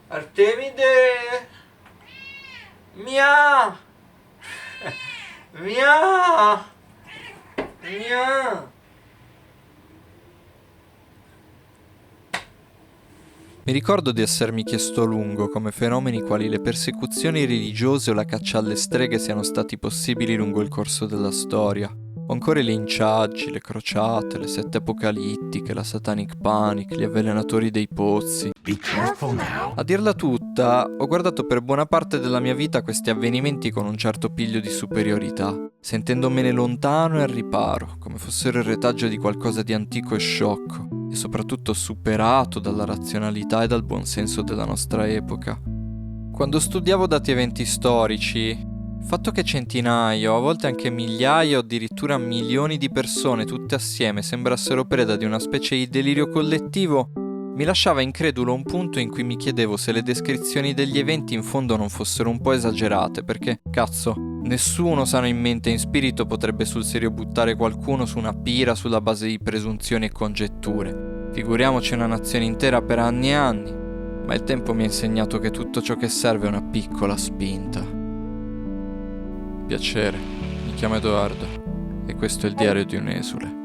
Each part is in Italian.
Artemide! Mia! Mia! Mia! Mi ricordo di essermi chiesto a lungo come fenomeni quali le persecuzioni religiose o la caccia alle streghe siano stati possibili lungo il corso della storia. Ho ancora i linciaggi, le crociate, le sette apocalittiche, la satanic panic, gli avvelenatori dei pozzi. A dirla tutta, ho guardato per buona parte della mia vita questi avvenimenti con un certo piglio di superiorità, sentendomene lontano e al riparo, come fossero il retaggio di qualcosa di antico e sciocco, e soprattutto superato dalla razionalità e dal buonsenso della nostra epoca. Quando studiavo dati eventi storici, il fatto che centinaia, o a volte anche migliaia o addirittura milioni di persone tutte assieme sembrassero preda di una specie di delirio collettivo mi lasciava incredulo a un punto in cui mi chiedevo se le descrizioni degli eventi in fondo non fossero un po' esagerate, perché, cazzo, nessuno sano in mente e in spirito potrebbe sul serio buttare qualcuno su una pira sulla base di presunzioni e congetture. Figuriamoci una nazione intera per anni e anni, ma il tempo mi ha insegnato che tutto ciò che serve è una piccola spinta. Piacere, mi chiamo Edoardo e questo è il diario di un esule.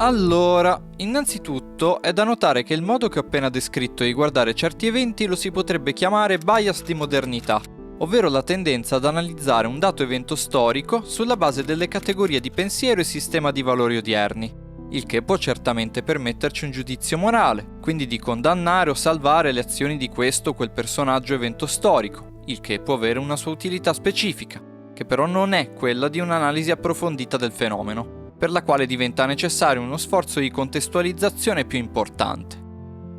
Allora, innanzitutto è da notare che il modo che ho appena descritto di guardare certi eventi lo si potrebbe chiamare bias di modernità, ovvero la tendenza ad analizzare un dato evento storico sulla base delle categorie di pensiero e sistema di valori odierni, il che può certamente permetterci un giudizio morale, quindi di condannare o salvare le azioni di questo o quel personaggio evento storico, il che può avere una sua utilità specifica, che però non è quella di un'analisi approfondita del fenomeno, per la quale diventa necessario uno sforzo di contestualizzazione più importante.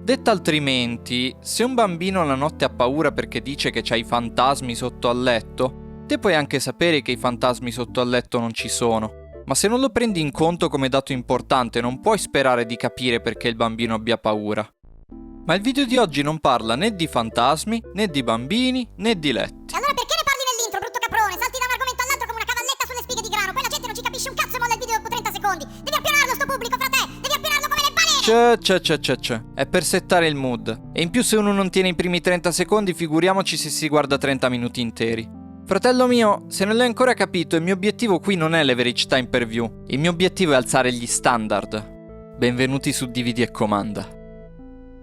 Detta altrimenti, se un bambino la notte ha paura perché dice che c'ha i fantasmi sotto al letto, te puoi anche sapere che i fantasmi sotto al letto non ci sono, ma se non lo prendi in conto come dato importante non puoi sperare di capire perché il bambino abbia paura. Ma il video di oggi non parla né di fantasmi, né di bambini, né di letti. E allora perché ne parli nell'intro, brutto caprone? Salti da un argomento all'altro come una cavalletta sulle spighe di grano. Poi la gente non ci capisce un cazzo e molla il video dopo 30 secondi. Devi appionarlo sto pubblico, frate! Devi appionarlo come le balene! È per settare il mood. E in più se uno non tiene i primi 30 secondi, figuriamoci se si guarda 30 minuti interi. Fratello mio, se non l'hai ancora capito, il mio obiettivo qui non è l'average time per view. Il mio obiettivo è alzare gli standard. Benvenuti su Dividi e Comanda.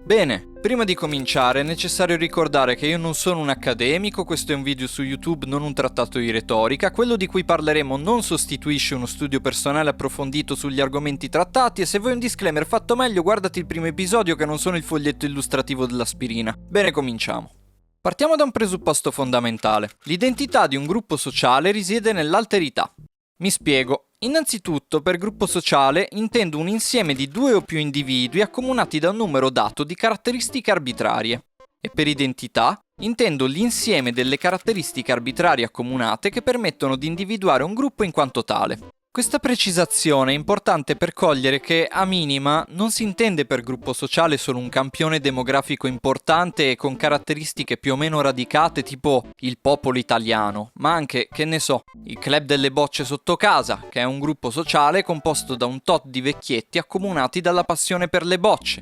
Bene, prima di cominciare è necessario ricordare che io non sono un accademico, questo è un video su YouTube, non un trattato di retorica, quello di cui parleremo non sostituisce uno studio personale approfondito sugli argomenti trattati e se vuoi un disclaimer fatto meglio guardati il primo episodio che non sono il foglietto illustrativo dell'aspirina. Bene, cominciamo. Partiamo da un presupposto fondamentale. L'identità di un gruppo sociale risiede nell'alterità. Mi spiego. Innanzitutto, per gruppo sociale intendo un insieme di due o più individui accomunati da un numero dato di caratteristiche arbitrarie. E per identità intendo l'insieme delle caratteristiche arbitrarie accomunate che permettono di individuare un gruppo in quanto tale. Questa precisazione è importante per cogliere che, a minima, non si intende per gruppo sociale solo un campione demografico importante e con caratteristiche più o meno radicate tipo il popolo italiano, ma anche, che ne so, il club delle bocce sotto casa, che è un gruppo sociale composto da un tot di vecchietti accomunati dalla passione per le bocce.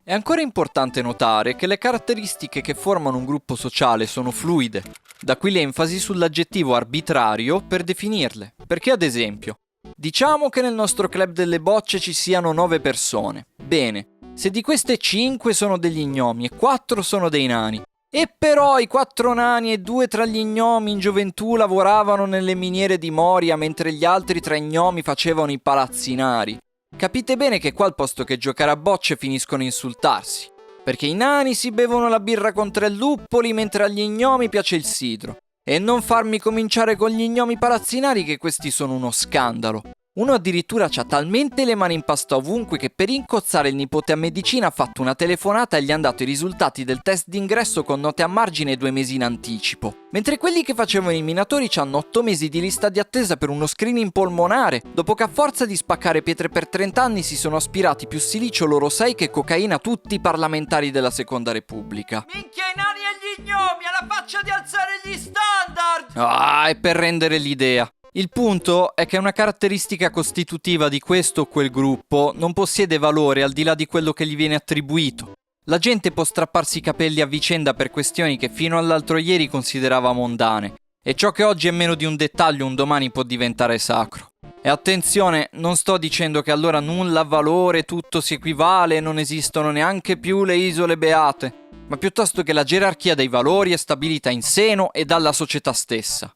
È ancora importante notare che le caratteristiche che formano un gruppo sociale sono fluide, da qui l'enfasi sull'aggettivo arbitrario per definirle, perché ad esempio, diciamo che nel nostro club delle bocce ci siano 9 persone. Bene, se di queste 5 sono degli gnomi e 4 sono dei nani, e però i 4 nani e 2 tra gli gnomi in gioventù lavoravano nelle miniere di Moria mentre gli altri 3 gnomi facevano i palazzinari, capite bene che qua al posto che giocare a bocce finiscono a insultarsi, perché i nani si bevono la birra con 3 luppoli mentre agli gnomi piace il sidro. E non farmi cominciare con gli gnomi palazzinari che questi sono uno scandalo. Uno addirittura c'ha talmente le mani in pasta ovunque che per incozzare il nipote a medicina ha fatto una telefonata e gli han dato i risultati del test d'ingresso con note a margine 2 mesi in anticipo. Mentre quelli che facevano i minatori c'hanno 8 mesi di lista di attesa per uno screening polmonare, dopo che a forza di spaccare pietre per 30 anni si sono aspirati più silicio loro 6 che cocaina tutti i parlamentari della Seconda Repubblica. Minchia i nani e gli gnomi, alla faccia di alzare gli standard! È per rendere l'idea. Il punto è che una caratteristica costitutiva di questo o quel gruppo non possiede valore al di là di quello che gli viene attribuito. La gente può strapparsi i capelli a vicenda per questioni che fino all'altro ieri considerava mondane, e ciò che oggi è meno di un dettaglio un domani può diventare sacro. E attenzione, non sto dicendo che allora nulla ha valore, tutto si equivale e non esistono neanche più le isole beate, ma piuttosto che la gerarchia dei valori è stabilita in seno e dalla società stessa.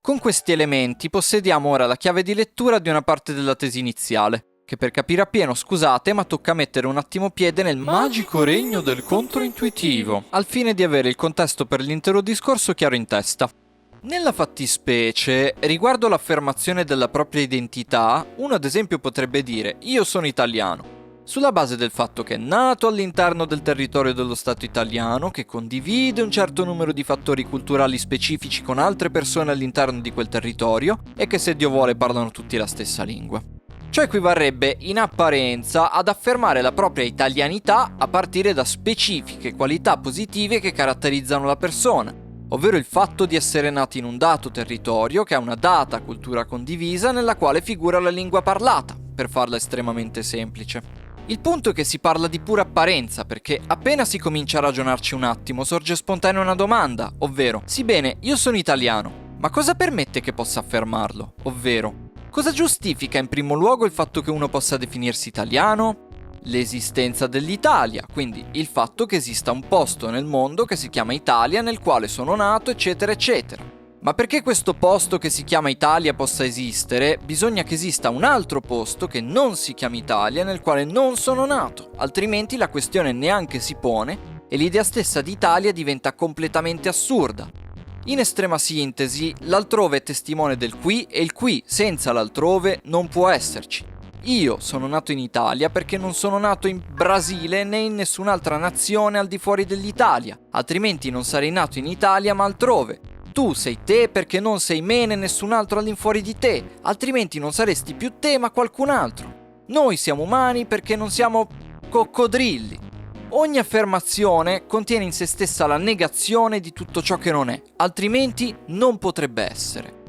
Con questi elementi possediamo ora la chiave di lettura di una parte della tesi iniziale, che per capire appieno, scusate, ma tocca mettere un attimo piede nel magico regno del controintuitivo, al fine di avere il contesto per l'intero discorso chiaro in testa. Nella fattispecie, riguardo l'affermazione della propria identità, uno ad esempio potrebbe dire «io sono italiano», sulla base del fatto che è nato all'interno del territorio dello Stato italiano, che condivide un certo numero di fattori culturali specifici con altre persone all'interno di quel territorio e che se Dio vuole parlano tutti la stessa lingua. Ciò equivarrebbe in apparenza ad affermare la propria italianità a partire da specifiche qualità positive che caratterizzano la persona, ovvero il fatto di essere nati in un dato territorio che ha una data cultura condivisa nella quale figura la lingua parlata, per farla estremamente semplice. Il punto è che si parla di pura apparenza, perché appena si comincia a ragionarci un attimo sorge spontanea una domanda, ovvero, sì bene, io sono italiano, ma cosa permette che possa affermarlo? Ovvero, cosa giustifica in primo luogo il fatto che uno possa definirsi italiano? L'esistenza dell'Italia, quindi il fatto che esista un posto nel mondo che si chiama Italia nel quale sono nato, eccetera, eccetera. Ma perché questo posto che si chiama Italia possa esistere, bisogna che esista un altro posto che non si chiama Italia nel quale non sono nato, altrimenti la questione neanche si pone e l'idea stessa di Italia diventa completamente assurda. In estrema sintesi, l'altrove è testimone del qui e il qui senza l'altrove non può esserci. Io sono nato in Italia perché non sono nato in Brasile né in nessun'altra nazione al di fuori dell'Italia, altrimenti non sarei nato in Italia ma altrove. Tu sei te perché non sei me né nessun altro all'infuori di te, altrimenti non saresti più te ma qualcun altro. Noi siamo umani perché non siamo coccodrilli. Ogni affermazione contiene in se stessa la negazione di tutto ciò che non è, altrimenti non potrebbe essere.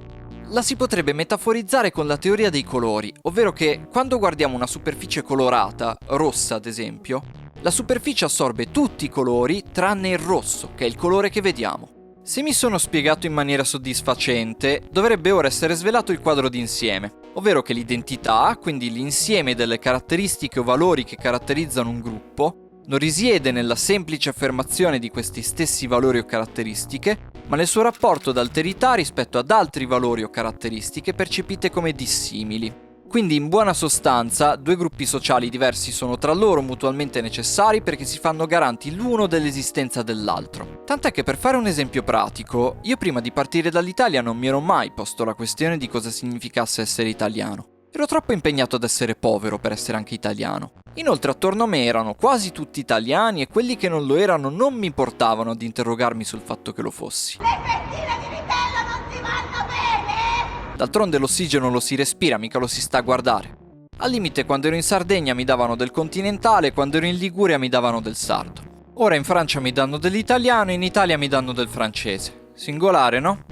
La si potrebbe metaforizzare con la teoria dei colori, ovvero che quando guardiamo una superficie colorata, rossa ad esempio, la superficie assorbe tutti i colori tranne il rosso, che è il colore che vediamo. Se mi sono spiegato in maniera soddisfacente, dovrebbe ora essere svelato il quadro d'insieme, ovvero che l'identità, quindi l'insieme delle caratteristiche o valori che caratterizzano un gruppo, non risiede nella semplice affermazione di questi stessi valori o caratteristiche, ma nel suo rapporto d'alterità rispetto ad altri valori o caratteristiche percepite come dissimili. Quindi in buona sostanza, due gruppi sociali diversi sono tra loro mutualmente necessari perché si fanno garanti l'uno dell'esistenza dell'altro. Tant'è che per fare un esempio pratico, io prima di partire dall'Italia non mi ero mai posto la questione di cosa significasse essere italiano. Ero troppo impegnato ad essere povero per essere anche italiano. Inoltre attorno a me erano quasi tutti italiani e quelli che non lo erano non mi portavano ad interrogarmi sul fatto che lo fossi. Le fettine di vitello non ti vanno bene? D'altronde l'ossigeno lo si respira, mica lo si sta a guardare. Al limite quando ero in Sardegna mi davano del continentale, quando ero in Liguria mi davano del sardo. Ora in Francia mi danno dell'italiano e in Italia mi danno del francese. Singolare, no?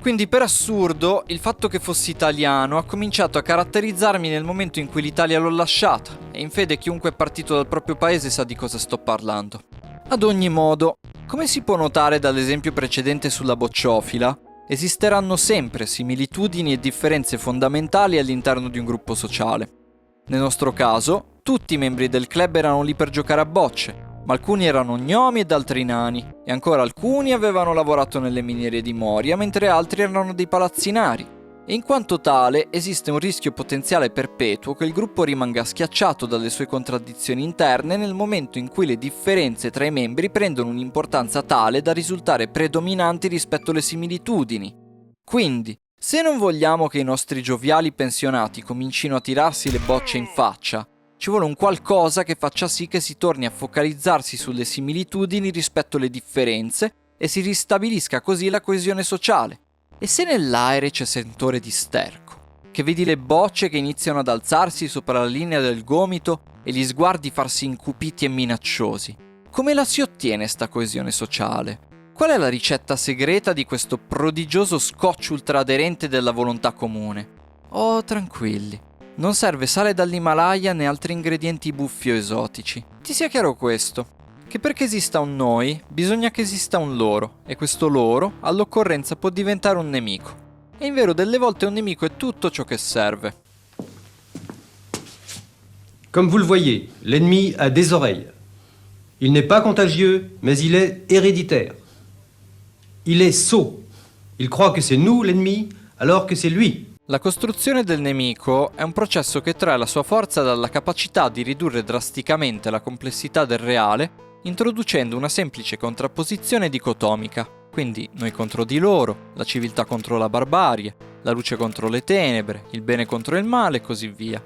Quindi per assurdo il fatto che fossi italiano ha cominciato a caratterizzarmi nel momento in cui l'Italia l'ho lasciata, e in fede chiunque è partito dal proprio paese sa di cosa sto parlando. Ad ogni modo, come si può notare dall'esempio precedente sulla bocciofila, esisteranno sempre similitudini e differenze fondamentali all'interno di un gruppo sociale. Nel nostro caso, tutti i membri del club erano lì per giocare a bocce, ma alcuni erano gnomi ed altri nani, e ancora alcuni avevano lavorato nelle miniere di Moria, mentre altri erano dei palazzinari. E in quanto tale, esiste un rischio potenziale perpetuo che il gruppo rimanga schiacciato dalle sue contraddizioni interne nel momento in cui le differenze tra i membri prendono un'importanza tale da risultare predominanti rispetto alle similitudini. Quindi, se non vogliamo che i nostri gioviali pensionati comincino a tirarsi le bocce in faccia, ci vuole un qualcosa che faccia sì che si torni a focalizzarsi sulle similitudini rispetto alle differenze e si ristabilisca così la coesione sociale. E se nell'aere c'è sentore di sterco, che vedi le bocce che iniziano ad alzarsi sopra la linea del gomito e gli sguardi farsi incupiti e minacciosi, come la si ottiene sta coesione sociale? Qual è la ricetta segreta di questo prodigioso scotch ultraaderente della volontà comune? Oh, tranquilli. Non serve sale dall'Himalaya né altri ingredienti buffi o esotici. Ti sia chiaro questo, che perché esista un noi, bisogna che esista un loro, e questo loro, all'occorrenza, può diventare un nemico. E in vero delle volte un nemico è tutto ciò che serve. Comme vous le voyez, l'ennemi a des oreilles. Il n'est pas contagieux, mais il est héréditaire. Il est sot. Il croit que c'est nous l'ennemi, alors que c'est lui. La costruzione del nemico è un processo che trae la sua forza dalla capacità di ridurre drasticamente la complessità del reale, introducendo una semplice contrapposizione dicotomica, quindi noi contro di loro, la civiltà contro la barbarie, la luce contro le tenebre, il bene contro il male e così via.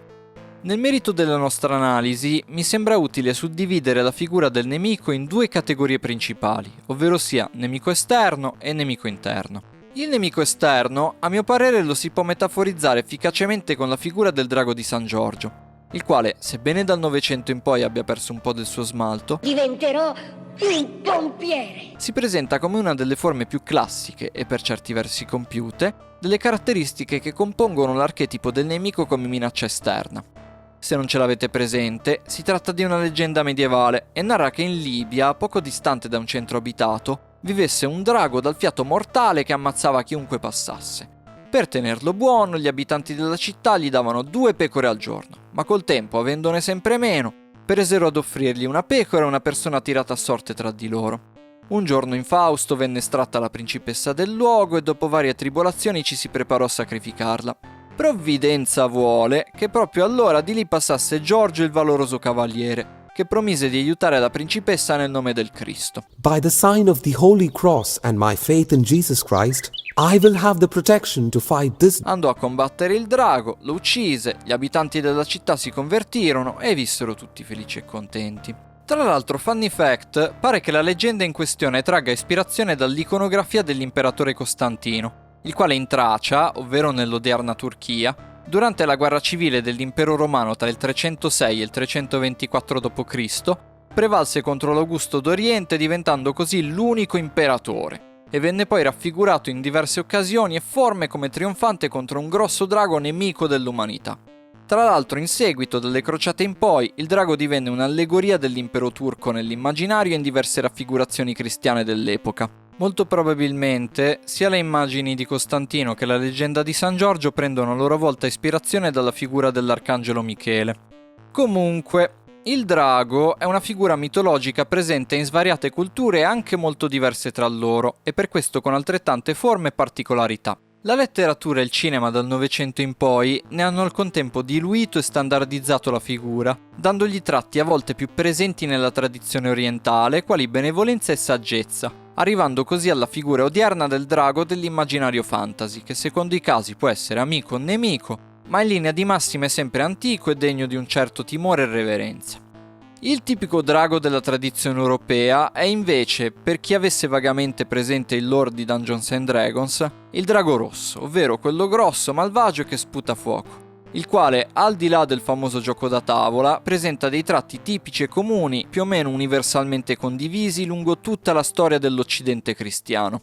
Nel merito della nostra analisi, mi sembra utile suddividere la figura del nemico in due categorie principali, ovvero sia nemico esterno e nemico interno. Il nemico esterno, a mio parere, lo si può metaforizzare efficacemente con la figura del drago di San Giorgio, il quale, sebbene dal Novecento in poi abbia perso un po' del suo smalto, diventerò un pompiere. Si presenta come una delle forme più classiche e per certi versi compiute delle caratteristiche che compongono l'archetipo del nemico come minaccia esterna. Se non ce l'avete presente, si tratta di una leggenda medievale e narra che in Libia, poco distante da un centro abitato, vivesse un drago dal fiato mortale che ammazzava chiunque passasse. Per tenerlo buono, gli abitanti della città gli davano 2 pecore al giorno, ma col tempo, avendone sempre meno, presero ad offrirgli una pecora e una persona tirata a sorte tra di loro. Un giorno infausto venne estratta la principessa del luogo e dopo varie tribolazioni ci si preparò a sacrificarla. Provvidenza vuole che proprio allora di lì passasse Giorgio il valoroso cavaliere, che promise di aiutare la principessa nel nome del Cristo. By the sign of the Holy Cross and my faith in Jesus Christ, I will have the protection to fight this. Andò a combattere il drago, lo uccise, gli abitanti della città si convertirono e vissero tutti felici e contenti. Tra l'altro, funny fact, pare che la leggenda in questione tragga ispirazione dall'iconografia dell'imperatore Costantino, il quale in Tracia, ovvero nell'odierna Turchia, durante la guerra civile dell'impero romano tra il 306 e il 324 d.C., prevalse contro l'Augusto d'Oriente diventando così l'unico imperatore e venne poi raffigurato in diverse occasioni e forme come trionfante contro un grosso drago nemico dell'umanità. Tra l'altro, in seguito, dalle crociate in poi, il drago divenne un'allegoria dell'impero turco nell'immaginario e in diverse raffigurazioni cristiane dell'epoca. Molto probabilmente sia le immagini di Costantino che la leggenda di San Giorgio prendono a loro volta ispirazione dalla figura dell'arcangelo Michele. Comunque, il drago è una figura mitologica presente in svariate culture e anche molto diverse tra loro, e per questo con altrettante forme e particolarità. La letteratura e il cinema dal Novecento in poi ne hanno al contempo diluito e standardizzato la figura, dandogli tratti a volte più presenti nella tradizione orientale, quali benevolenza e saggezza, arrivando così alla figura odierna del drago dell'immaginario fantasy, che secondo i casi può essere amico o nemico, ma in linea di massima è sempre antico e degno di un certo timore e reverenza. Il tipico drago della tradizione europea è invece, per chi avesse vagamente presente il lore di Dungeons & Dragons, il drago rosso, ovvero quello grosso, malvagio che sputa fuoco, il quale, al di là del famoso gioco da tavola, presenta dei tratti tipici e comuni, più o meno universalmente condivisi lungo tutta la storia dell'Occidente cristiano.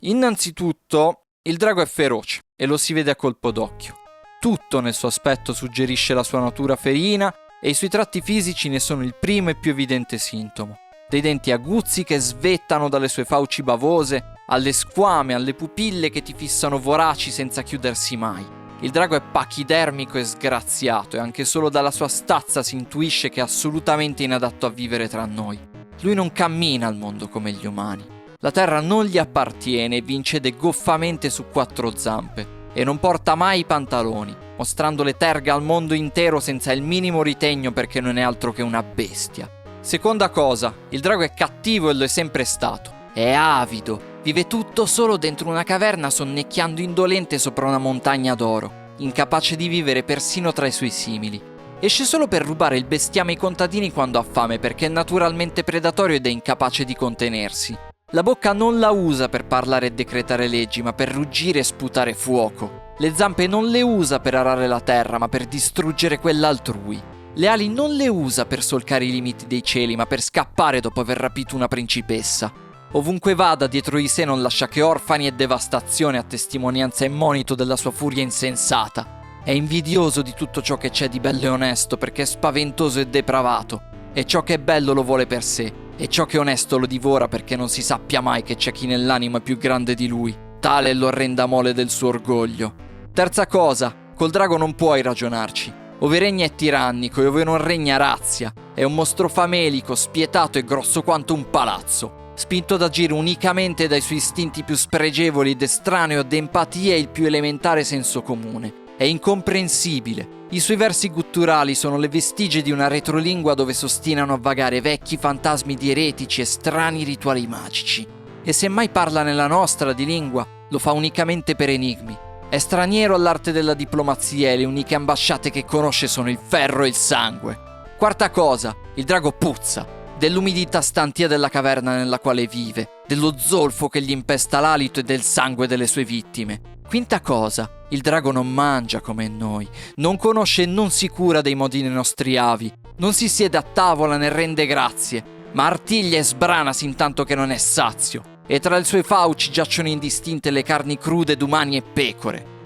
Innanzitutto, il drago è feroce e lo si vede a colpo d'occhio. Tutto nel suo aspetto suggerisce la sua natura ferina e i suoi tratti fisici ne sono il primo e più evidente sintomo. Dei denti aguzzi che svettano dalle sue fauci bavose, alle squame, alle pupille che ti fissano voraci senza chiudersi mai. Il drago è pachidermico e sgraziato e anche solo dalla sua stazza si intuisce che è assolutamente inadatto a vivere tra noi. Lui non cammina al mondo come gli umani. La terra non gli appartiene e vi incede goffamente su 4 zampe. E non porta mai i pantaloni, mostrando le terga al mondo intero senza il minimo ritegno perché non è altro che una bestia. Seconda cosa, il drago è cattivo e lo è sempre stato. È avido, vive tutto solo dentro una caverna sonnecchiando indolente sopra una montagna d'oro, incapace di vivere persino tra i suoi simili. Esce solo per rubare il bestiame ai contadini quando ha fame perché è naturalmente predatorio ed è incapace di contenersi. La bocca non la usa per parlare e decretare leggi, ma per ruggire e sputare fuoco. Le zampe non le usa per arare la terra, ma per distruggere quella altrui. Le ali non le usa per solcare i limiti dei cieli, ma per scappare dopo aver rapito una principessa. Ovunque vada, dietro di sé non lascia che orfani e devastazione a testimonianza e monito della sua furia insensata. È invidioso di tutto ciò che c'è di bello e onesto perché è spaventoso e depravato. e ciò che è bello lo vuole per sé, e ciò che è onesto lo divora perché non si sappia mai che c'è chi nell'anima è più grande di lui. Tale è l'orrenda mole del suo orgoglio. Terza cosa, col drago non puoi ragionarci. Ove regna è tirannico e ove non regna razia. È un mostro famelico, spietato e grosso quanto un palazzo, spinto ad agire unicamente dai suoi istinti più spregevoli ed estraneo ad empatia e il più elementare senso comune. È incomprensibile. I suoi versi gutturali sono le vestigie di una retrolingua dove s'ostinano a vagare vecchi fantasmi di eretici e strani rituali magici. E se mai parla nella nostra di lingua, lo fa unicamente per enigmi. È straniero all'arte della diplomazia e le uniche ambasciate che conosce sono il ferro e il sangue. Quarta cosa, il drago puzza, dell'umidità stantia della caverna nella quale vive, dello zolfo che gli impesta l'alito e del sangue delle sue vittime. Quinta cosa, il drago non mangia come noi, non conosce e non si cura dei modi dei nostri avi, non si siede a tavola né rende grazie, ma artiglia e sbrana intanto che non è sazio, e tra i suoi fauci giacciono indistinte le carni crude d'umani e pecore.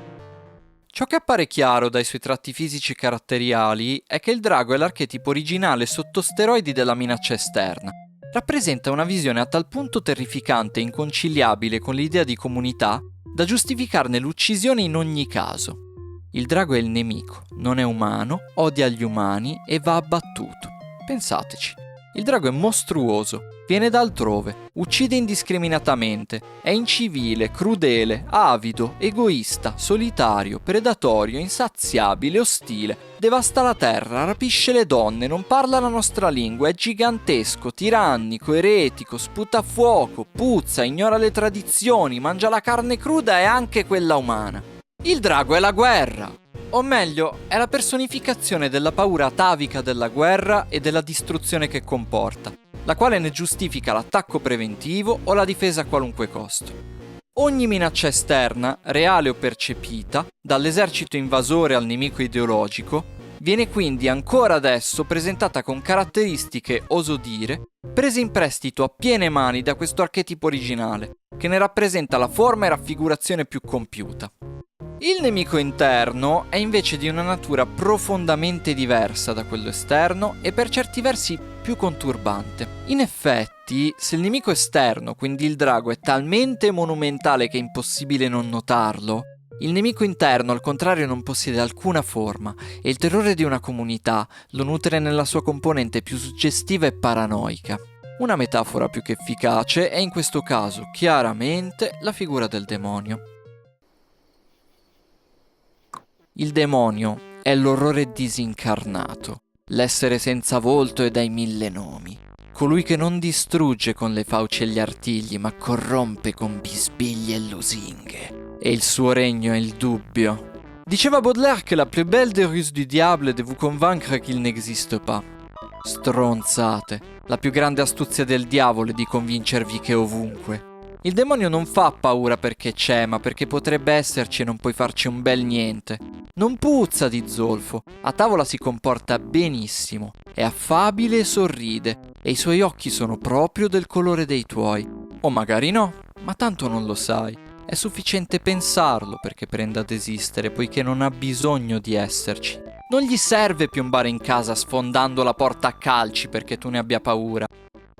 Ciò che appare chiaro dai suoi tratti fisici caratteriali è che il drago è l'archetipo originale sotto steroidi della minaccia esterna. Rappresenta una visione a tal punto terrificante e inconciliabile con l'idea di comunità da giustificarne l'uccisione in ogni caso. Il drago è il nemico, non è umano, odia gli umani e va abbattuto. Pensateci. Il drago è mostruoso, viene da altrove, uccide indiscriminatamente, è incivile, crudele, avido, egoista, solitario, predatorio, insaziabile, ostile, devasta la terra, rapisce le donne, non parla la nostra lingua, è gigantesco, tirannico, eretico, sputa fuoco, puzza, ignora le tradizioni, mangia la carne cruda e anche quella umana. Il drago è la guerra! O meglio, è la personificazione della paura atavica della guerra e della distruzione che comporta, la quale ne giustifica l'attacco preventivo o la difesa a qualunque costo. Ogni minaccia esterna, reale o percepita, dall'esercito invasore al nemico ideologico, viene quindi ancora adesso presentata con caratteristiche, oso dire, prese in prestito a piene mani da questo archetipo originale, che ne rappresenta la forma e raffigurazione più compiuta. Il nemico interno è invece di una natura profondamente diversa da quello esterno e per certi versi più conturbante. In effetti, se il nemico esterno, quindi il drago, è talmente monumentale che è impossibile non notarlo, il nemico interno al contrario non possiede alcuna forma e il terrore di una comunità lo nutre nella sua componente più suggestiva e paranoica. Una metafora più che efficace è in questo caso chiaramente la figura del demonio. Il demonio è l'orrore disincarnato, l'essere senza volto e dai 1000 nomi, colui che non distrugge con le fauci e gli artigli, ma corrompe con bisbigli e lusinghe. E il suo regno è il dubbio. Diceva Baudelaire che la plus belle des ruses du diable est de vous convaincre qu'il n'existe pas. Stronzate, la più grande astuzia del diavolo è di convincervi che è ovunque. Il demonio non fa paura perché c'è, ma perché potrebbe esserci e non puoi farci un bel niente. Non puzza di zolfo, a tavola si comporta benissimo, è affabile e sorride, e i suoi occhi sono proprio del colore dei tuoi. O magari no, ma tanto non lo sai. È sufficiente pensarlo perché prenda ad esistere, poiché non ha bisogno di esserci. Non gli serve piombare in casa sfondando la porta a calci perché tu ne abbia paura.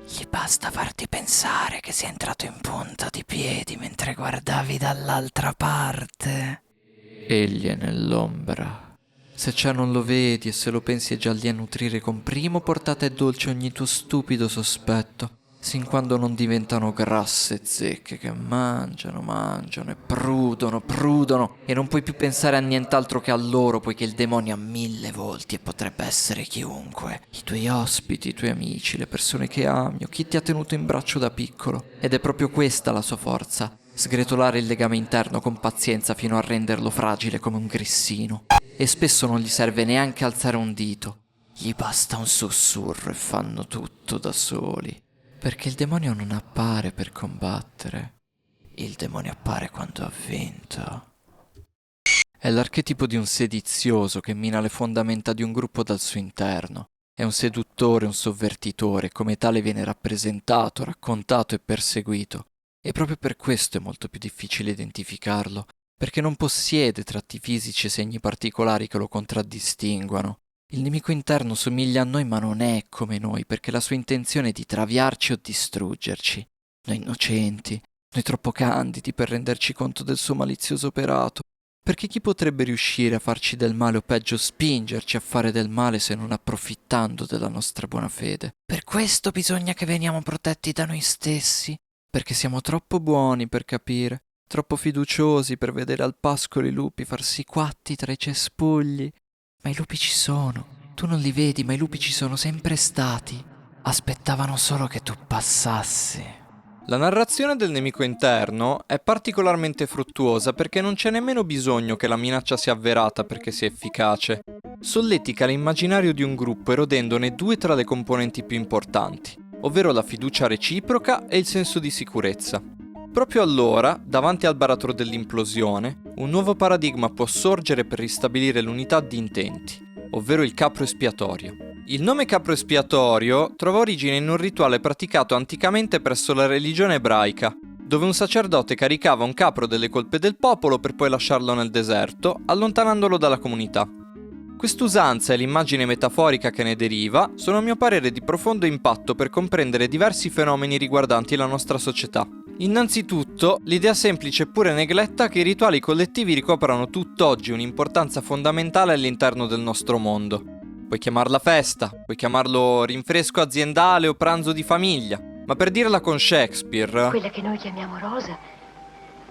Gli basta farti pensare che sei entrato in punta di piedi mentre guardavi dall'altra parte. Egli è nell'ombra. Se ciò non lo vedi e se lo pensi è già lì a nutrire con primo portata e dolce ogni tuo stupido sospetto, sin quando non diventano grasse zecche che mangiano e prudono e non puoi più pensare a nient'altro che a loro, poiché il demonio ha 1000 volti e potrebbe essere chiunque. I tuoi ospiti, i tuoi amici, le persone che ami o chi ti ha tenuto in braccio da piccolo. Ed è proprio questa la sua forza, sgretolare il legame interno con pazienza fino a renderlo fragile come un grissino. E spesso non gli serve neanche alzare un dito, gli basta un sussurro e fanno tutto da soli. Perché il demonio non appare per combattere, il demonio appare quando ha vinto. È l'archetipo di un sedizioso che mina le fondamenta di un gruppo dal suo interno. È un seduttore, un sovvertitore, come tale viene rappresentato, raccontato e perseguito. E proprio per questo è molto più difficile identificarlo, perché non possiede tratti fisici e segni particolari che lo contraddistinguano. Il nemico interno somiglia a noi ma non è come noi, perché la sua intenzione è di traviarci o distruggerci. Noi innocenti, noi troppo candidi per renderci conto del suo malizioso operato. Perché chi potrebbe riuscire a farci del male o peggio spingerci a fare del male se non approfittando della nostra buona fede? Per questo bisogna che veniamo protetti da noi stessi, perché siamo troppo buoni per capire, troppo fiduciosi per vedere al pascolo i lupi farsi quatti tra i cespugli. Ma i lupi ci sono, tu non li vedi, ma i lupi ci sono sempre stati. Aspettavano solo che tu passassi. La narrazione del nemico interno è particolarmente fruttuosa perché non c'è nemmeno bisogno che la minaccia sia avverata perché sia efficace. Solletica l'immaginario di un gruppo erodendone due tra le componenti più importanti, ovvero la fiducia reciproca e il senso di sicurezza. Proprio allora, davanti al baratro dell'implosione, un nuovo paradigma può sorgere per ristabilire l'unità di intenti, ovvero il capro espiatorio. Il nome capro espiatorio trova origine in un rituale praticato anticamente presso la religione ebraica, dove un sacerdote caricava un capro delle colpe del popolo per poi lasciarlo nel deserto, allontanandolo dalla comunità. Quest'usanza e l'immagine metaforica che ne deriva sono a mio parere di profondo impatto per comprendere diversi fenomeni riguardanti la nostra società. Innanzitutto, l'idea semplice eppure negletta che i rituali collettivi ricoprano tutt'oggi un'importanza fondamentale all'interno del nostro mondo. Puoi chiamarla festa, puoi chiamarlo rinfresco aziendale o pranzo di famiglia, ma per dirla con Shakespeare, Quella che noi chiamiamo rosa,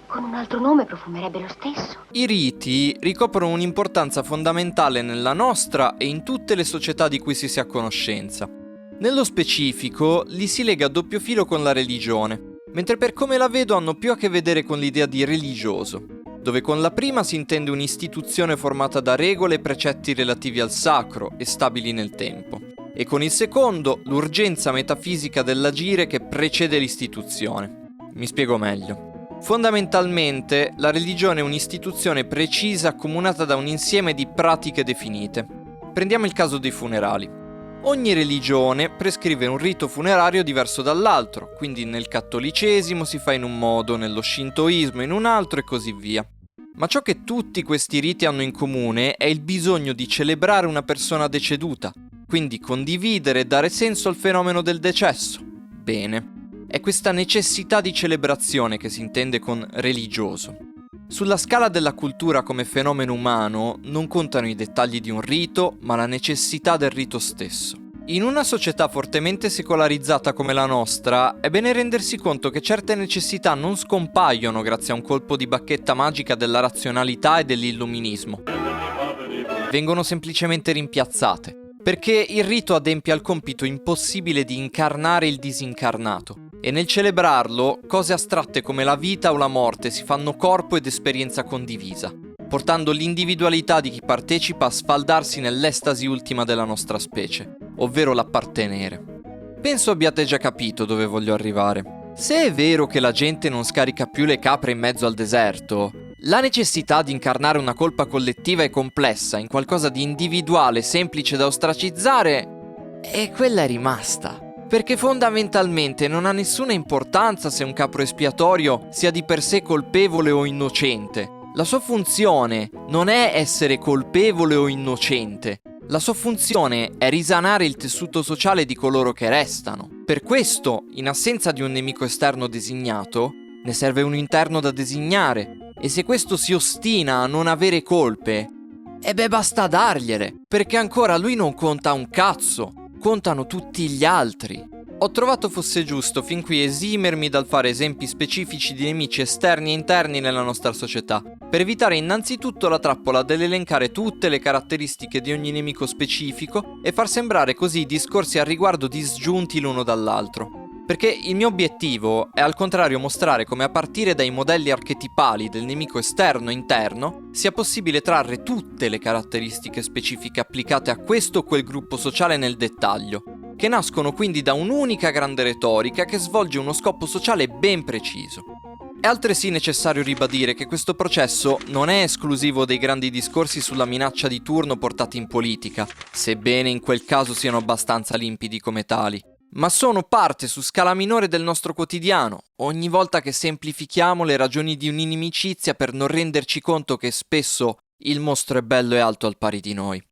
con un altro nome profumerebbe lo stesso. i riti ricoprono un'importanza fondamentale nella nostra e in tutte le società di cui si sia a conoscenza. Nello specifico, li si lega a doppio filo con la religione, mentre per come la vedo hanno più a che vedere con l'idea di religioso, dove con la prima si intende un'istituzione formata da regole e precetti relativi al sacro e stabili nel tempo, e con il secondo l'urgenza metafisica dell'agire che precede l'istituzione. Mi spiego meglio. Fondamentalmente, la religione è un'istituzione precisa accomunata da un insieme di pratiche definite. Prendiamo il caso dei funerali. Ogni religione prescrive un rito funerario diverso dall'altro, quindi nel cattolicesimo si fa in un modo, nello shintoismo in un altro e così via. Ma ciò che tutti questi riti hanno in comune è il bisogno di celebrare una persona deceduta, quindi condividere e dare senso al fenomeno del decesso. Bene, è questa necessità di celebrazione che si intende con religioso. Sulla scala della cultura come fenomeno umano non contano i dettagli di un rito, ma la necessità del rito stesso. In una società fortemente secolarizzata come la nostra, è bene rendersi conto che certe necessità non scompaiono grazie a un colpo di bacchetta magica della razionalità e dell'illuminismo. Vengono semplicemente rimpiazzate, perché il rito adempie al compito impossibile di incarnare il disincarnato. E nel celebrarlo, cose astratte come la vita o la morte si fanno corpo ed esperienza condivisa, portando l'individualità di chi partecipa a sfaldarsi nell'estasi ultima della nostra specie, ovvero l'appartenere. Penso abbiate già capito dove voglio arrivare. Se è vero che la gente non scarica più le capre in mezzo al deserto, la necessità di incarnare una colpa collettiva e complessa in qualcosa di individuale, semplice da ostracizzare, e quella è rimasta. Perché fondamentalmente non ha nessuna importanza se un capro espiatorio sia di per sé colpevole o innocente. La sua funzione non è essere colpevole o innocente. La sua funzione è risanare il tessuto sociale di coloro che restano. Per questo, in assenza di un nemico esterno designato, ne serve uno interno da designare. E se questo si ostina a non avere colpe, basta dargliele, perché ancora lui non conta un cazzo. Contano tutti gli altri. Ho trovato fosse giusto fin qui esimermi dal fare esempi specifici di nemici esterni e interni nella nostra società, per evitare innanzitutto la trappola dell'elencare tutte le caratteristiche di ogni nemico specifico e far sembrare così i discorsi al riguardo disgiunti l'uno dall'altro. Perché il mio obiettivo è al contrario mostrare come a partire dai modelli archetipali del nemico esterno e interno sia possibile trarre tutte le caratteristiche specifiche applicate a questo o quel gruppo sociale nel dettaglio, che nascono quindi da un'unica grande retorica che svolge uno scopo sociale ben preciso. È altresì necessario ribadire che questo processo non è esclusivo dei grandi discorsi sulla minaccia di turno portati in politica, sebbene in quel caso siano abbastanza limpidi come tali, ma sono parte su scala minore del nostro quotidiano, ogni volta che semplifichiamo le ragioni di un'inimicizia per non renderci conto che spesso il mostro è bello e alto al pari di noi.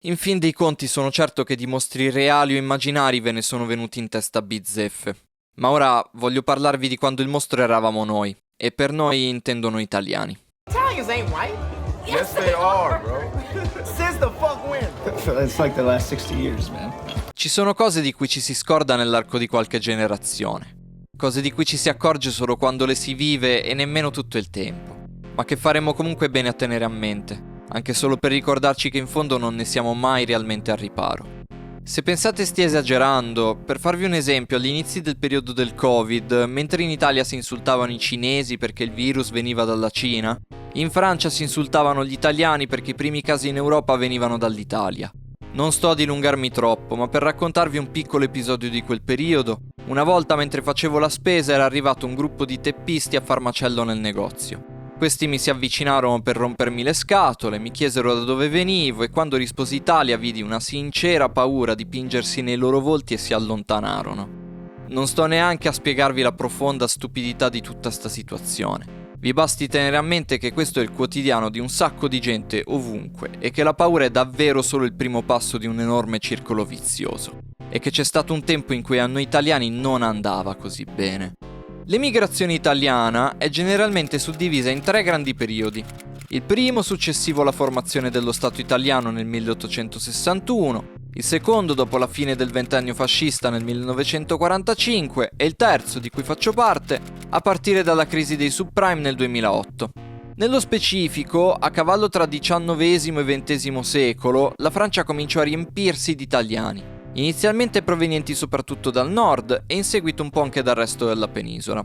In fin dei conti sono certo che di mostri reali o immaginari ve ne sono venuti in testa bizzeffe. Ma ora voglio parlarvi di quando il mostro eravamo noi, e per noi intendo noi italiani. Italians ain't white. Yes, they are, bro. Since the fuck when? It's like the last 60 years, man. Ci sono cose di cui ci si scorda nell'arco di qualche generazione, cose di cui ci si accorge solo quando le si vive e nemmeno tutto il tempo, ma che faremmo comunque bene a tenere a mente, anche solo per ricordarci che in fondo non ne siamo mai realmente al riparo. Se pensate stia esagerando, per farvi un esempio, agli inizi del periodo del Covid, mentre in Italia si insultavano i cinesi perché il virus veniva dalla Cina, in Francia si insultavano gli italiani perché i primi casi in Europa venivano dall'Italia. Non sto a dilungarmi troppo, ma per raccontarvi un piccolo episodio di quel periodo, una volta mentre facevo la spesa era arrivato un gruppo di teppisti a far macello nel negozio. Questi mi si avvicinarono per rompermi le scatole, mi chiesero da dove venivo e quando risposi Italia vidi una sincera paura dipingersi nei loro volti e si allontanarono. Non sto neanche a spiegarvi la profonda stupidità di tutta sta situazione. Vi basti tenere a mente che questo è il quotidiano di un sacco di gente ovunque e che la paura è davvero solo il primo passo di un enorme circolo vizioso. E che c'è stato un tempo in cui a noi italiani non andava così bene. L'emigrazione italiana è generalmente suddivisa in 3 grandi periodi. Il primo successivo alla formazione dello Stato italiano nel 1861, il secondo dopo la fine del ventennio fascista nel 1945 e il terzo, di cui faccio parte, a partire dalla crisi dei subprime nel 2008. Nello specifico, a cavallo tra XIX e XX secolo, la Francia cominciò a riempirsi di italiani. Inizialmente provenienti soprattutto dal nord e in seguito un po' anche dal resto della penisola.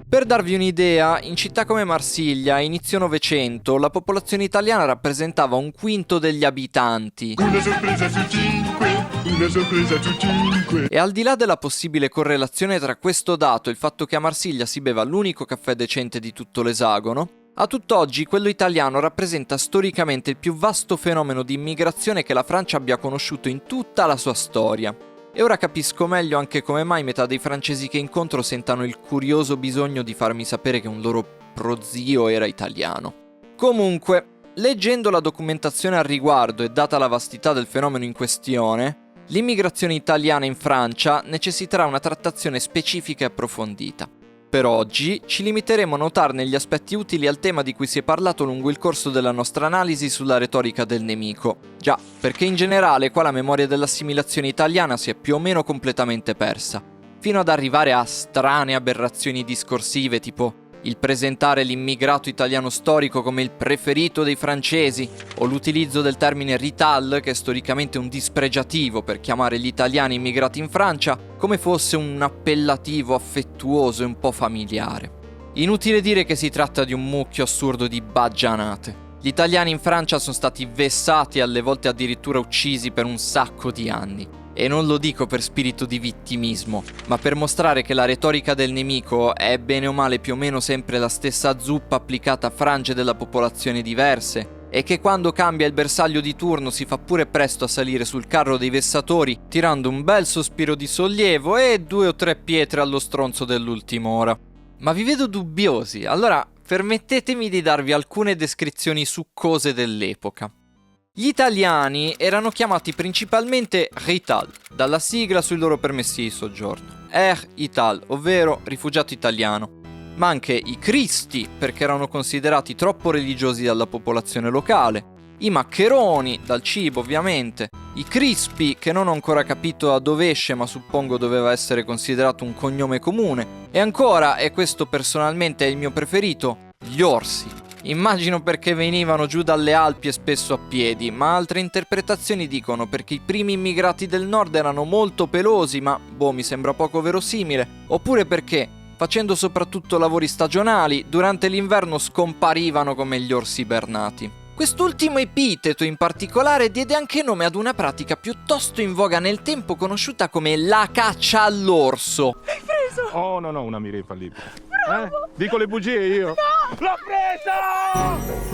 Per darvi un'idea, in città come Marsiglia, a inizio Novecento, la popolazione italiana rappresentava 1/5 degli abitanti. Una sorpresa su 5, una sorpresa su 5. E al di là della possibile correlazione tra questo dato e il fatto che a Marsiglia si beva l'unico caffè decente di tutto l'esagono, a tutt'oggi quello italiano rappresenta storicamente il più vasto fenomeno di immigrazione che la Francia abbia conosciuto in tutta la sua storia. E ora capisco meglio anche come mai metà dei francesi che incontro sentano il curioso bisogno di farmi sapere che un loro prozio era italiano. Comunque, leggendo la documentazione al riguardo e data la vastità del fenomeno in questione, l'immigrazione italiana in Francia necessiterà una trattazione specifica e approfondita. Per oggi ci limiteremo a notarne gli aspetti utili al tema di cui si è parlato lungo il corso della nostra analisi sulla retorica del nemico. Già, perché in generale qua la memoria dell'assimilazione italiana si è più o meno completamente persa, fino ad arrivare a strane aberrazioni discorsive tipo il presentare l'immigrato italiano storico come il preferito dei francesi, o l'utilizzo del termine rital, che è storicamente un dispregiativo per chiamare gli italiani immigrati in Francia, come fosse un appellativo affettuoso e un po' familiare. Inutile dire che si tratta di un mucchio assurdo di baggianate. Gli italiani in Francia sono stati vessati e alle volte addirittura uccisi per un sacco di anni. E non lo dico per spirito di vittimismo, ma per mostrare che la retorica del nemico è bene o male più o meno sempre la stessa zuppa applicata a frange della popolazione diverse, e che quando cambia il bersaglio di turno si fa pure presto a salire sul carro dei vessatori, tirando un bel sospiro di sollievo e 2 o 3 pietre allo stronzo dell'ultima ora. Ma vi vedo dubbiosi, allora permettetemi di darvi alcune descrizioni succose dell'epoca. Gli italiani erano chiamati principalmente rital, dalla sigla sui loro permessi di soggiorno, Ital, ovvero rifugiato italiano, ma anche i cristi, perché erano considerati troppo religiosi dalla popolazione locale, i maccheroni, dal cibo ovviamente, i crispi, che non ho ancora capito a dove esce ma suppongo doveva essere considerato un cognome comune, e ancora, e questo personalmente è il mio preferito, gli orsi. Immagino perché venivano giù dalle Alpi e spesso a piedi, ma altre interpretazioni dicono perché i primi immigrati del nord erano molto pelosi, ma mi sembra poco verosimile, oppure perché, facendo soprattutto lavori stagionali, durante l'inverno scomparivano come gli orsi ibernati. Quest'ultimo epiteto in particolare diede anche nome ad una pratica piuttosto in voga nel tempo conosciuta come la caccia all'orso. Hai preso? Oh no, una mira infallibile. Dico le bugie io. No! L'ho preso!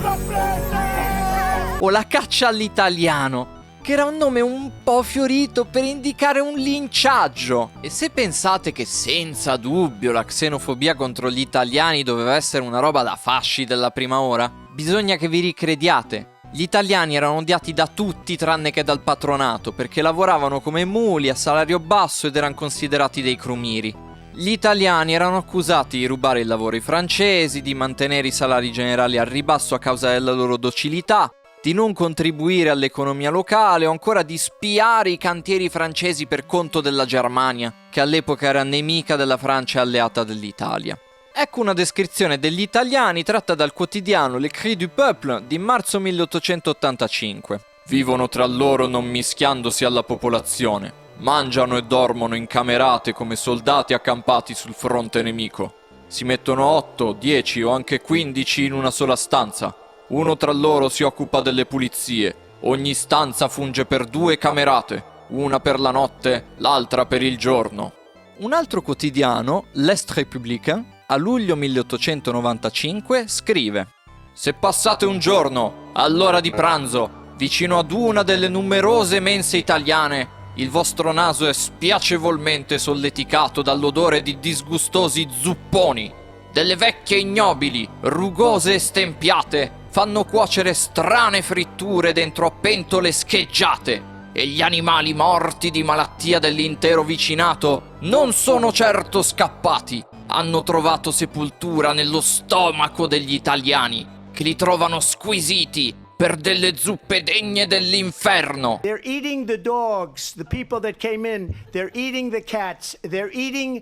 L'ho preso! O la caccia all'italiano, che era un nome un po' fiorito per indicare un linciaggio. E se pensate che senza dubbio la xenofobia contro gli italiani doveva essere una roba da fasci della prima ora, bisogna che vi ricrediate. Gli italiani erano odiati da tutti tranne che dal patronato, perché lavoravano come muli a salario basso ed erano considerati dei crumiri. Gli italiani erano accusati di rubare il lavoro ai francesi, di mantenere i salari generali al ribasso a causa della loro docilità, di non contribuire all'economia locale o ancora di spiare i cantieri francesi per conto della Germania, che all'epoca era nemica della Francia e alleata dell'Italia. Ecco una descrizione degli italiani tratta dal quotidiano Le Cri du Peuple di marzo 1885. Vivono tra loro non mischiandosi alla popolazione. Mangiano e dormono in camerate come soldati accampati sul fronte nemico. Si mettono 8, 10 o anche 15 in una sola stanza. Uno tra loro si occupa delle pulizie. Ogni stanza funge per 2 camerate, una per la notte, l'altra per il giorno. Un altro quotidiano, L'Est Républicain, a luglio 1895, scrive: Se passate un giorno, all'ora di pranzo, vicino ad una delle numerose mense italiane, il vostro naso è spiacevolmente solleticato dall'odore di disgustosi zupponi. Delle vecchie ignobili, rugose e stempiate, fanno cuocere strane fritture dentro a pentole scheggiate. E gli animali morti di malattia dell'intero vicinato non sono certo scappati. Hanno trovato sepoltura nello stomaco degli italiani, che li trovano squisiti per delle zuppe degne dell'inferno. They're eating the dogs, the people that came in. They're eating the cats. They're eating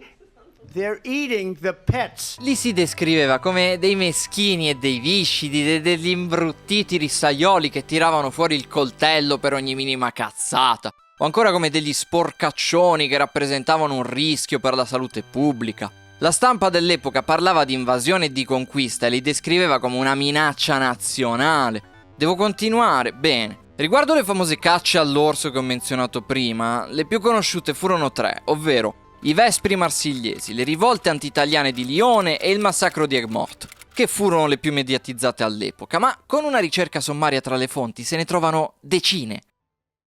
the pets. Li si descriveva come dei meschini e dei viscidi, degli imbruttiti rissaioli che tiravano fuori il coltello per ogni minima cazzata, o ancora come degli sporcaccioni che rappresentavano un rischio per la salute pubblica. La stampa dell'epoca parlava di invasione e di conquista e li descriveva come una minaccia nazionale. Devo continuare? Bene. Riguardo le famose cacce all'orso che ho menzionato prima, le più conosciute furono 3, ovvero i Vespri marsigliesi, le rivolte anti-italiane di Lione e il massacro di Aigues-Mortes, che furono le più mediatizzate all'epoca, ma con una ricerca sommaria tra le fonti se ne trovano decine.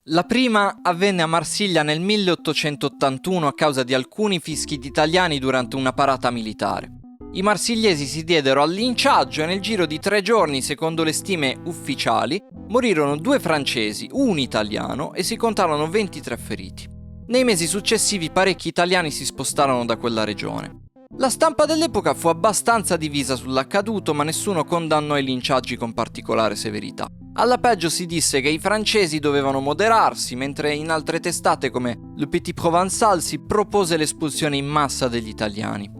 La prima avvenne a Marsiglia nel 1881 a causa di alcuni fischi di italiani durante una parata militare. I marsigliesi si diedero al linciaggio e nel giro di 3 giorni, secondo le stime ufficiali, morirono 2 francesi, un italiano e si contarono 23 feriti. Nei mesi successivi parecchi italiani si spostarono da quella regione. La stampa dell'epoca fu abbastanza divisa sull'accaduto, ma nessuno condannò i linciaggi con particolare severità. Alla peggio si disse che i francesi dovevano moderarsi, mentre in altre testate come Le Petit Provençal si propose l'espulsione in massa degli italiani.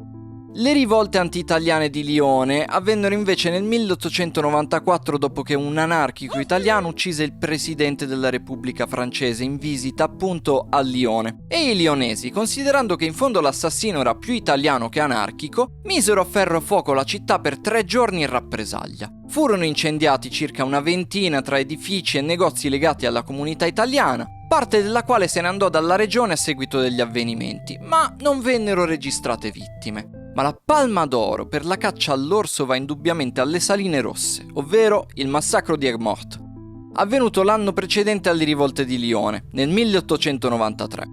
Le rivolte anti-italiane di Lione avvennero invece nel 1894 dopo che un anarchico italiano uccise il presidente della Repubblica francese in visita appunto a Lione. E i lionesi, considerando che in fondo l'assassino era più italiano che anarchico, misero a ferro fuoco la città per 3 giorni in rappresaglia. Furono incendiati circa una ventina tra edifici e negozi legati alla comunità italiana, parte della quale se ne andò dalla regione a seguito degli avvenimenti, ma non vennero registrate vittime. Ma la palma d'oro per la caccia all'orso va indubbiamente alle Saline Rosse, ovvero il massacro di Aigues-Mortes, avvenuto l'anno precedente alle rivolte di Lione, nel 1893.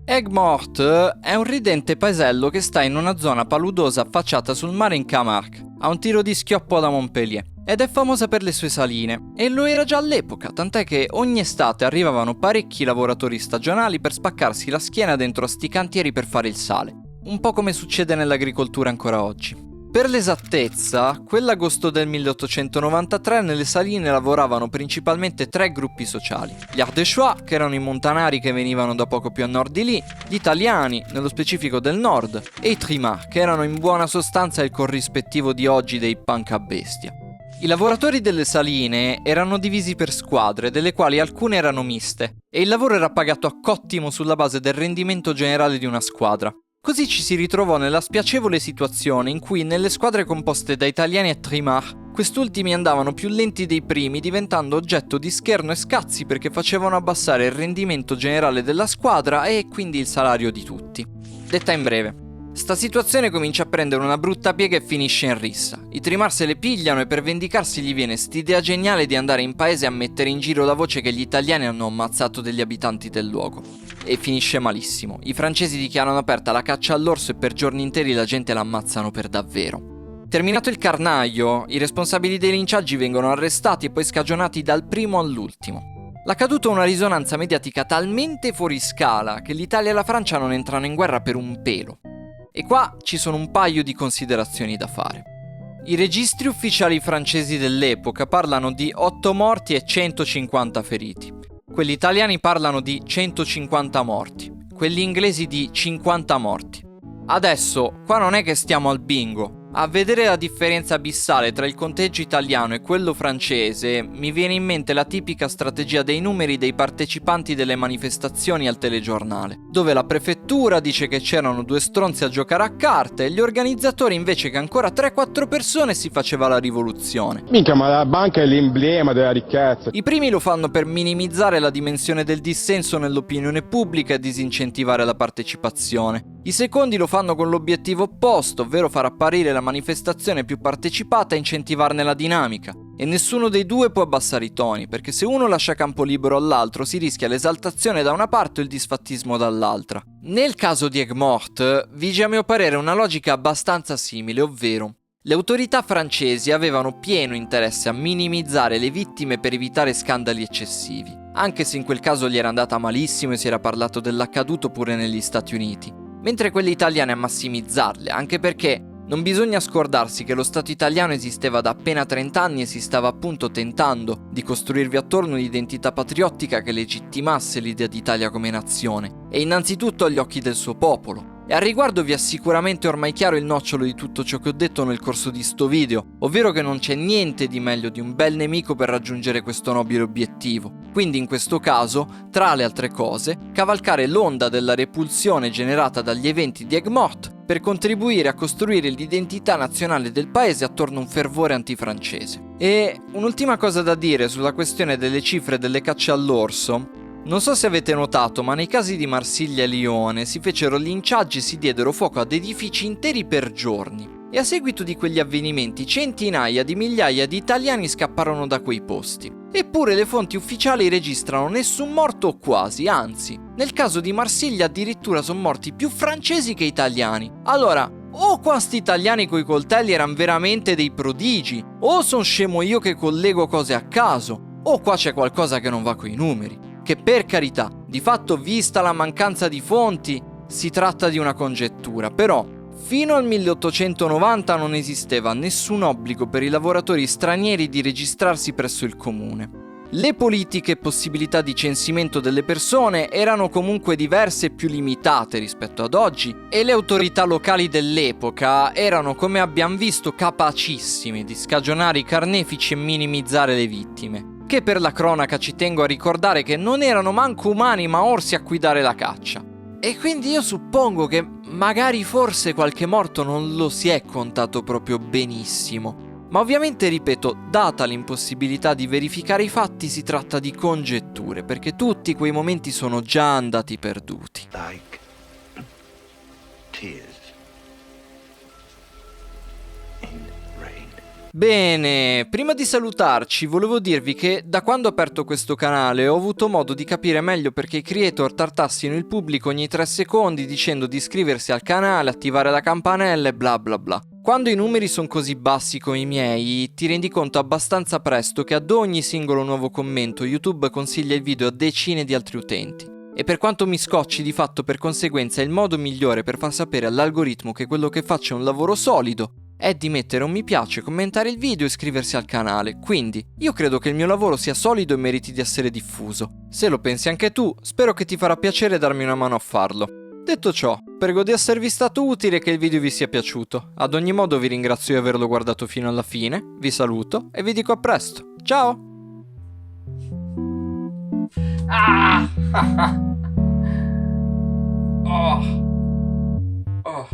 Aigues-Mortes è un ridente paesello che sta in una zona paludosa affacciata sul mare in Camargue, a un tiro di schioppo da Montpellier, ed è famosa per le sue saline, e lo era già all'epoca, tant'è che ogni estate arrivavano parecchi lavoratori stagionali per spaccarsi la schiena dentro a sti cantieri per fare il sale. Un po' come succede nell'agricoltura ancora oggi. Per l'esattezza, quell'agosto del 1893 nelle saline lavoravano principalmente 3 gruppi sociali. Gli Ardéchois, che erano i montanari che venivano da poco più a nord di lì, gli italiani, nello specifico del nord, e i Trimards, che erano in buona sostanza il corrispettivo di oggi dei punk a bestia. I lavoratori delle saline erano divisi per squadre, delle quali alcune erano miste, e il lavoro era pagato a cottimo sulla base del rendimento generale di una squadra. Così ci si ritrovò nella spiacevole situazione in cui nelle squadre composte da italiani e Trimards, quest'ultimi andavano più lenti dei primi, diventando oggetto di scherno e scazzi perché facevano abbassare il rendimento generale della squadra e quindi il salario di tutti. Detta in breve, sta situazione comincia a prendere una brutta piega e finisce in rissa. I Trimards se le pigliano e per vendicarsi gli viene st'idea geniale di andare in paese a mettere in giro la voce che gli italiani hanno ammazzato degli abitanti del luogo. E finisce malissimo. I francesi dichiarano aperta la caccia all'orso e per giorni interi la gente l'ammazzano per davvero. Terminato il carnaio, i responsabili dei linciaggi vengono arrestati e poi scagionati dal primo all'ultimo. L'accaduto ha una risonanza mediatica talmente fuori scala che l'Italia e la Francia non entrano in guerra per un pelo. E qua ci sono un paio di considerazioni da fare. I registri ufficiali francesi dell'epoca parlano di 8 morti e 150 feriti. Quelli italiani parlano di 150 morti. Quelli inglesi di 50 morti. Adesso, qua non è che stiamo al bingo. A vedere la differenza abissale tra il conteggio italiano e quello francese, mi viene in mente la tipica strategia dei numeri dei partecipanti delle manifestazioni al telegiornale, dove la prefettura dice che c'erano 2 stronzi a giocare a carte e gli organizzatori invece che ancora 3-4 persone si faceva la rivoluzione. Minchia, ma la banca è l'emblema della ricchezza. I primi lo fanno per minimizzare la dimensione del dissenso nell'opinione pubblica e disincentivare la partecipazione. I secondi lo fanno con l'obiettivo opposto, ovvero far apparire la manifestazione più partecipata e incentivarne la dinamica. E nessuno dei due può abbassare i toni, perché se uno lascia campo libero all'altro si rischia l'esaltazione da una parte o il disfattismo dall'altra. Nel caso di Aigues-Mortes vige a mio parere una logica abbastanza simile, ovvero le autorità francesi avevano pieno interesse a minimizzare le vittime per evitare scandali eccessivi, anche se in quel caso gli era andata malissimo e si era parlato dell'accaduto pure negli Stati Uniti, mentre quelle italiane a massimizzarle, anche perché non bisogna scordarsi che lo Stato italiano esisteva da appena 30 anni e si stava appunto tentando di costruirvi attorno un'identità patriottica che legittimasse l'idea d'Italia come nazione, e innanzitutto agli occhi del suo popolo. E al riguardo vi è sicuramente ormai chiaro il nocciolo di tutto ciò che ho detto nel corso di sto video, ovvero che non c'è niente di meglio di un bel nemico per raggiungere questo nobile obiettivo. Quindi in questo caso, tra le altre cose, cavalcare l'onda della repulsione generata dagli eventi di Aigues-Mortes per contribuire a costruire l'identità nazionale del paese attorno a un fervore antifrancese. E un'ultima cosa da dire sulla questione delle cifre delle cacce all'orso. Non so se avete notato, ma nei casi di Marsiglia e Lione si fecero linciaggi e si diedero fuoco ad edifici interi per giorni. E a seguito di quegli avvenimenti centinaia di migliaia di italiani scapparono da quei posti. Eppure le fonti ufficiali registrano nessun morto o quasi, anzi, nel caso di Marsiglia addirittura sono morti più francesi che italiani. Allora, o questi italiani coi coltelli erano veramente dei prodigi, o son scemo io che collego cose a caso, o qua c'è qualcosa che non va coi numeri. Che per carità, di fatto vista la mancanza di fonti, si tratta di una congettura, però fino al 1890 non esisteva nessun obbligo per i lavoratori stranieri di registrarsi presso il comune. Le politiche e possibilità di censimento delle persone erano comunque diverse e più limitate rispetto ad oggi, e le autorità locali dell'epoca erano, come abbiamo visto, capacissime di scagionare i carnefici e minimizzare le vittime. Che per la cronaca ci tengo a ricordare che non erano manco umani ma orsi a cui dare la caccia. E quindi io suppongo che magari forse qualche morto non lo si è contato proprio benissimo. Ma ovviamente, ripeto, data l'impossibilità di verificare i fatti, si tratta di congetture, perché tutti quei momenti sono già andati perduti. Like tears in rain. Bene, prima di salutarci volevo dirvi che da quando ho aperto questo canale ho avuto modo di capire meglio perché i creator tartassino il pubblico ogni 3 secondi dicendo di iscriversi al canale, attivare la campanella e bla bla bla. Quando i numeri sono così bassi come i miei, ti rendi conto abbastanza presto che ad ogni singolo nuovo commento YouTube consiglia il video a decine di altri utenti. E per quanto mi scocci, di fatto per conseguenza il modo migliore per far sapere all'algoritmo che quello che faccio è un lavoro solido è di mettere un mi piace, commentare il video e iscriversi al canale. Quindi io credo che il mio lavoro sia solido e meriti di essere diffuso. Se lo pensi anche tu, spero che ti farà piacere darmi una mano a farlo. Detto ciò, prego di esservi stato utile e che il video vi sia piaciuto. Ad ogni modo vi ringrazio di averlo guardato fino alla fine, vi saluto e vi dico a presto. Ciao! Oh.